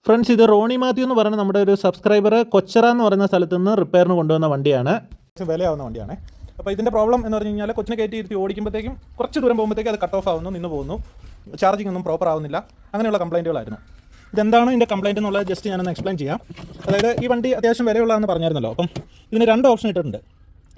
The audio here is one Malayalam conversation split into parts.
ഫ്രണ്ട്സ്, ഇത് റോണി മാത്യു എന്ന് പറയുന്ന നമ്മുടെ ഒരു സബ്സ്ക്രൈബർ കൊച്ചറ എന്ന് പറയുന്ന സ്ഥലത്ത് നിന്ന് റിപ്പയറിന് കൊണ്ടുവന്ന വണ്ടിയാണ്. വിലയാവുന്ന വണ്ടിയാണ്. അപ്പോൾ ഇതിൻ്റെ പ്രോബ്ലം എന്ന് പറഞ്ഞു കഴിഞ്ഞാൽ കൊച്ചിനെ കയറ്റി ഇരുത്തി ഓടിക്കുമ്പോഴത്തേക്കും കുറച്ച് ദൂരം പോകുമ്പോഴത്തേക്കും അത് കട്ട് ഓഫ് ആവുന്നു, നിന്ന് പോകുന്നു, ചാർജിങ് ഒന്നും പ്രോപ്പർ ആവുന്നില്ല, അങ്ങനെയുള്ള കംപ്ലയിൻറ്റുകളായിരുന്നു. ഇതെന്താണ് ഇതിൻ്റെ കംപ്ലയിൻറ്റ് എന്നുള്ളത് ജസ്റ്റ് ഞാനൊന്ന് എക്സ്പ്ലെയിൻ ചെയ്യാം. അതായത് ഈ വണ്ടി അത്യാവശ്യം വിലയുള്ളതെന്ന് പറഞ്ഞായിരുന്നല്ലോ. അപ്പം ഇതിന് 2 ഓപ്ഷൻ ഇട്ടിട്ടുണ്ട്.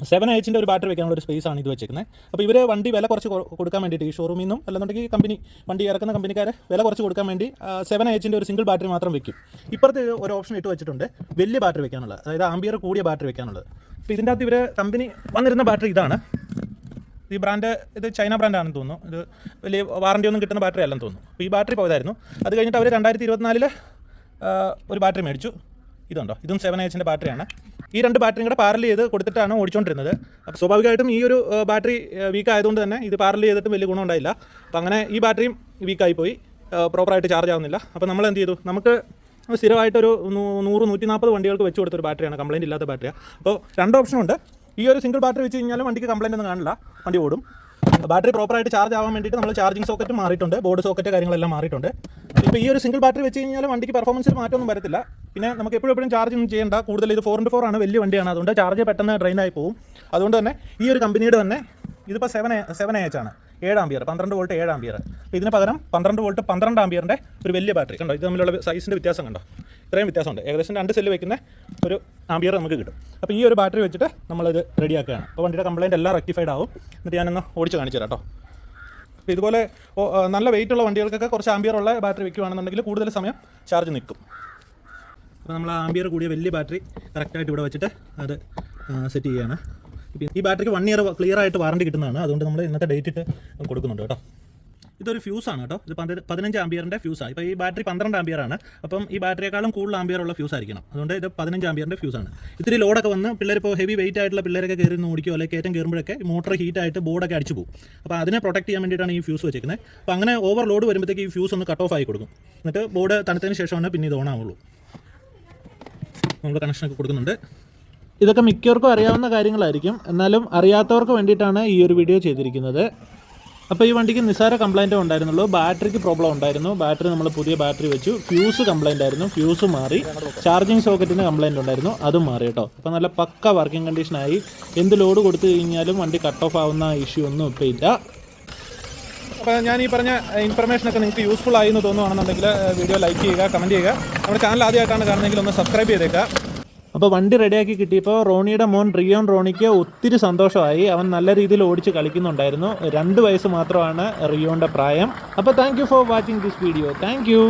7H ഒരു ബാറ്ററി വെക്കാനുള്ള ഒരു സ്പേസ് ആണ് ഇത് വെച്ചേക്കുന്നത്. അപ്പോൾ ഇവർ വണ്ടി വില കുറച്ച് കൊടുക്കാൻ വേണ്ടിയിട്ട് ഈ ഷോറൂമിൽ നിന്നും അല്ലെന്നുണ്ടെങ്കിൽ കമ്പനി വണ്ടി ഇറക്കുന്ന കമ്പനിക്കാർ വില കുറച്ച് കൊടുക്കാൻ വേണ്ടി 7H ഒരു സിംഗിൾ ബാറ്ററി മാത്രം വെക്കും. ഇപ്പുറത്ത് ഒരു ഓപ്ഷൻ ഇട്ട് വെച്ചിട്ടുണ്ട് വലിയ ബാറ്ററി വെക്കാനുള്ളത്, അതായത് ആംബിയർ കൂടിയ ബാറ്ററി വെക്കാനുള്ളത്. അപ്പോൾ ഇതിൻ്റെ അകത്ത് ഇവർ കമ്പനി വന്നിരുന്ന ബാറ്ററി ഇതാണ്. ഈ ബ്രാൻഡ് ഇത് ചൈന ബ്രാൻഡാണെന്ന് തോന്നുന്നു. ഇത് വലിയ വാറണ്ടി ഒന്നും കിട്ടുന്ന ബാറ്ററി അല്ലെന്ന് തോന്നുന്നു. അപ്പോൾ ഈ ബാറ്ററി പോയതായിരുന്നു. അത് കഴിഞ്ഞിട്ട് അവർ 2024 ഒരു ബാറ്ററി മേടിച്ചു. ഇതുണ്ടോ, ഇതും 7H ബാറ്ററിയാണ്. ഈ 2 ബാറ്ററിയും കൂടെ പാരൽ ചെയ്ത് കൊടുത്തിട്ടാണ് ഓടിച്ചുകൊണ്ടിരുന്നത്. അപ്പോൾ സ്വാഭാവികമായിട്ടും ഈ ഒരു ബാറ്ററി വീക്ക് ആയതുകൊണ്ട് തന്നെ ഇത് പാരൽ ചെയ്തിട്ട് വലിയ ഗുണം ഉണ്ടായില്ല. അപ്പോൾ അങ്ങനെ ഈ ബാറ്ററിയും വീക്കായി പോയി, പ്രോപ്പറായിട്ട് ചാർജ് ആവുന്നില്ല. അപ്പോൾ നമ്മൾ എന്ത് ചെയ്തു, നമുക്ക് സ്ഥിരമായിട്ടൊരു 100-140 വണ്ടികൾക്ക് വെച്ച് കൊടുത്തൊരു ബാറ്ററിയാണ്, കംപ്ലയിൻറ്റ് ഇല്ലാത്ത ബാറ്ററിയാണ്. അപ്പോൾ 2 ഓപ്ഷനുണ്ട്. ഈ ഒരു സിംഗിൾ ബാറ്ററി വെച്ച് കഴിഞ്ഞാലും വണ്ടിക്ക് കംപ്ലയിൻ്റ് ഒന്നും കാണില്ല, വണ്ടി ഓടും. ബാറ്ററി പ്രോപ്പറായിട്ട് ചാർജ് ആവാൻ വേണ്ടിയിട്ട് നമ്മൾ ചാർജിങ് സോക്കറ്റ് മാറിയിട്ടുണ്ട്, ബോർഡ് സോക്കറ്റ് കാര്യങ്ങളെല്ലാം മാറിയിട്ടുണ്ട്. ഇപ്പോൾ ഈ ഒരു സിംഗിൾ ബാറ്ററി വെച്ച് കഴിഞ്ഞാൽ വണ്ടിക്ക് പെർഫോമൻസിൽ മാറ്റമൊന്നും വരത്തില്ല. പിന്നെ നമുക്ക് എപ്പോഴും ചാർജ് ഒന്നും ചെയ്യേണ്ട. കൂടുതൽ ഇത് 4x4 ആണ്, വലിയ വണ്ടിയാണ്, അതുകൊണ്ട് ചാർജ് പെട്ടെന്ന് ഡ്രെയിനായി പോകും. അതുകൊണ്ട് തന്നെ ഈ ഒരു കമ്പനിയുടെ തന്നെ ഇതിപ്പോൾ 7H ആണ്, 7 ആംബിയർ, 12 വോൾട്ട് 7 ആംബിയർ. അപ്പോൾ ഇതിന് പകരം 12 വോൾട്ട് 12 ആംബിയറിൻ്റെ ഒരു വലിയ ബാറ്ററി കണ്ടോ, ഇത് തമ്മിലുള്ള സൈസിൻ്റെ വ്യത്യാസം കണ്ടോ, ഇത്രയും വ്യത്യാസമുണ്ട്. ഏകദേശം 2 സെല്ല് വയ്ക്കുന്ന ഒരു ആംബിയർ നമുക്ക് കിട്ടും. അപ്പോൾ ഈ ഒരു ബാറ്ററി വെച്ചിട്ട് നമ്മളിത് റെഡിയാക്കുകയാണ്. അപ്പോൾ വണ്ടിയുടെ കംപ്ലയിൻ്റ് എല്ലാം റെക്ടിഫൈഡ് ആവും. എന്നിട്ട് ഞാനൊന്ന് ഓടിച്ച് കാണിച്ചു തരാം കേട്ടോ. അപ്പോൾ ഇതുപോലെ നല്ല വെയിറ്റ് ഉള്ള വണ്ടികൾക്കൊക്കെ കുറച്ച് ആംബിയർ ഉള്ള ബാറ്ററി വെക്കുകയാണെന്നുണ്ടെങ്കിൽ കൂടുതൽ സമയം ചാർജ് നിൽക്കും. അപ്പോൾ നമ്മൾ ആംബിയർ കൂടിയ വലിയ ബാറ്ററി കറക്റ്റായിട്ട് ഇവിടെ വെച്ചിട്ട് അത് സെറ്റ് ചെയ്യുകയാണ്. ഈ ബാറ്ററിക്ക് 1 ഇയർ ക്ലിയർ ആയിട്ട് വാറണ്ടി കിട്ടുന്നതാണ്. അതുകൊണ്ട് നമ്മൾ ഇന്നത്തെ ഡേറ്റ് ഇട്ട് കൊടുക്കുന്നുണ്ട് കേട്ടോ. ഇതൊരു ഫ്യൂസാണ് കേട്ടോ, ഇത് 15 ആംബിയറിൻ്റെ ഫ്യൂസാണ്. ഇപ്പോൾ ഈ ബാറ്ററി 12 ആംബിയറാണ്. അപ്പം ഈ ബാറ്ററിയേക്കാളും കൂടുതൽ ആംബിയറുള്ള ഫ്യൂസ് ആയിരിക്കണം. അതുകൊണ്ട് ഇത് 15 ആംബിയറിൻ്റെ ഫ്യൂസാണ്. ഇത്തിരി ലോഡൊക്കെ വന്ന് പിള്ളേർ ഇപ്പോൾ ഹെവി വെയിറ്റ് ആയിട്ടുള്ള പിള്ളേരൊക്കെ കയറി ഓടിക്കുകയോ അല്ലെങ്കിൽ കയറ്റം കയറുമ്പോഴൊക്കെ മോട്ടർ ഹീറ്റായിട്ട് ബോർഡൊക്കെ അടിച്ചു പോകും. അപ്പോൾ അതിനെ പ്രൊട്ടക്ട് ചെയ്യാൻ വേണ്ടിയിട്ടാണ് ഈ ഫ്യൂസ് വെച്ചിരിക്കുന്നത്. അപ്പോൾ അങ്ങനെ ഓവർ ലോഡ് വരുമ്പോഴത്തേക്ക് ഈ ഫ്യൂസ് ഒന്ന് കട്ട് ഓഫ് ആയി കൊടുക്കും. എന്നിട്ട് ബോർഡ് തണുത്തതിന് ശേഷമാണ് പിന്നെ ഇത് ഓണാവുള്ളൂ. നമ്മൾ കണക്ഷനൊക്കെ കൊടുക്കുന്നുണ്ട്. ഇതൊക്കെ മിക്കവർക്കും അറിയാവുന്ന കാര്യങ്ങളായിരിക്കും, എന്നാലും അറിയാത്തവർക്ക് വേണ്ടിയിട്ടാണ് ഈ ഒരു വീഡിയോ ചെയ്തിരിക്കുന്നത്. അപ്പോൾ ഈ വണ്ടിക്ക് നിസ്സാര കംപ്ലയിൻറ്റേ ഉണ്ടായിരുന്നുള്ളൂ. ബാറ്ററിക്ക് പ്രോബ്ലം ഉണ്ടായിരുന്നു. ബാറ്ററി നമ്മൾ പുതിയ ബാറ്ററി വെച്ചു. ഫ്യൂസ് കംപ്ലയിൻ്റ് ആയിരുന്നു, ഫ്യൂസ് മാറി. ചാർജിങ് സോക്കറ്റിന് കംപ്ലയിൻ്റ് ഉണ്ടായിരുന്നു, അതും മാറി കേട്ടോ. അപ്പോൾ നല്ല പക്ക വർക്കിംഗ് കണ്ടീഷനായി. എന്ത് ലോഡ് കൊടുത്തു കഴിഞ്ഞാലും വണ്ടി കട്ട് ഓഫ് ആവുന്ന ഇഷ്യൂ ഒന്നും ഇപ്പോൾ ഇല്ല. അപ്പോൾ ഞാൻ ഈ പറഞ്ഞ ഇൻഫർമേഷനൊക്കെ നിങ്ങൾക്ക് യൂസ്ഫുൾ ആയി എന്ന് തോന്നുകയാണെന്നുണ്ടെങ്കിൽ വീഡിയോ ലൈക്ക് ചെയ്യുക, കമൻറ്റ് ചെയ്യുക. നമ്മുടെ ചാനൽ ആദ്യമായിട്ടാണ് കാണുന്നതെങ്കിൽ ഒന്ന് സബ്സ്ക്രൈബ് ചെയ്തേക്കുക. അപ്പോൾ വണ്ടി റെഡിയാക്കി കിട്ടിയപ്പോൾ റോണിയുടെ മോൻ റോണിക്ക് ഒത്തിരി സന്തോഷമായി. അവൻ നല്ല രീതിയിൽ ഓടിച്ച് കളിക്കുന്നുണ്ടായിരുന്നു. 2 വയസ്സ് മാത്രമാണ് റിയോൻ്റെ പ്രായം. അപ്പോൾ thank you for watching this video. Thank you.